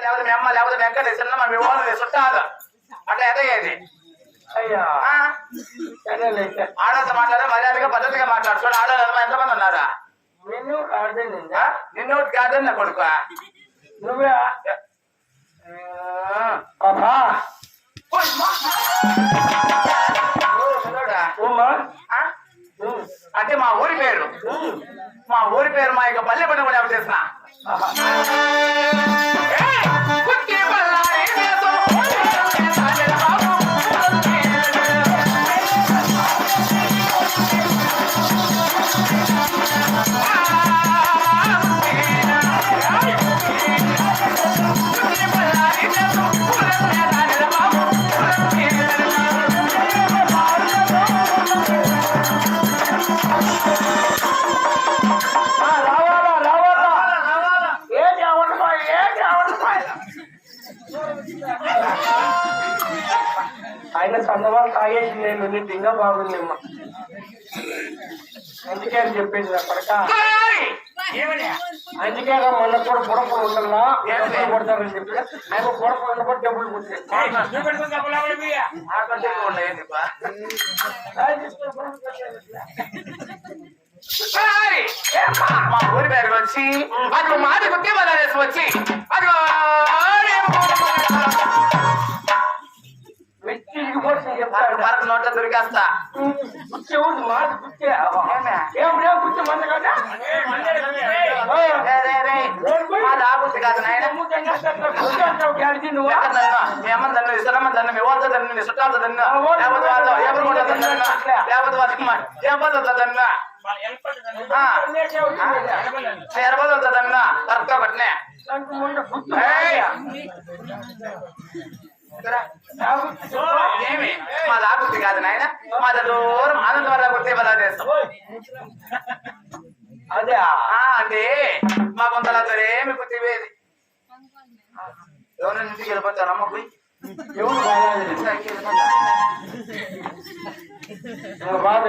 లేకపోతే మీ అమ్మ లేకపోతే వెంకట చిన్నమ్మ మీ వాళ్ళు చుట్టాలు అట్లా ఎదగేది. అయ్యా ఆడతో మాట్లాడే మర్యాదగా పద్ధతిగా మాట్లాడు. చూడు ఆడవాళ్ళు ఎంతమంది ఉన్నారా? నిన్ను నిన్ను కాదని నా కొడుకు నువ్వే అంటే మా ఊరి పేరు మా ఇక పల్లె పని కూడా ఎవరు చేసిన ఆయన చందవాళ్ళు తాగేసి నేను ఇంకా బాగుందమ్మా. అందుకే అని చెప్పింది అప్పటిక. అందుకే మొన్న కూడా బుడపలు ఉంటుందా కొడతారని చెప్పి ఆయన బుడపలు ఉన్నప్పుడు డబ్బులు పుట్టాయి. మా ఊరి పేరు వచ్చి అది మాది కుట్టే బలాలేసి వచ్చి అది మరొక నోట్లో దొరికేస్తా. మాది ఆగుద్ది కాదు నాయన. ఏమన్నా దన్ను ఇస్తారమ్మా దన్ను మీ వాళ్ళతో దన్ను చుట్టాలతో దన్ను లేకపోతే వాళ్ళతో ఎవరు కూడా దన్ను లేకపోతే వాళ్ళకి ఏమన్నా దన్ను ఎరబోదవుతా దన్ను కరెక్ట్గా పట్టినే ఏమి మాది ఆగుద్ది కాదు నాయన. మాది దూరం ఆనంద వల్ల గుర్తే బలా చేస్తాం. అదే అంటే మా కొంతలో ఏమి గుర్తివేది ఎవరైనా ఇంటికి వెళ్ళిపోతాను అమ్మ పోయి ఎవరు బాగా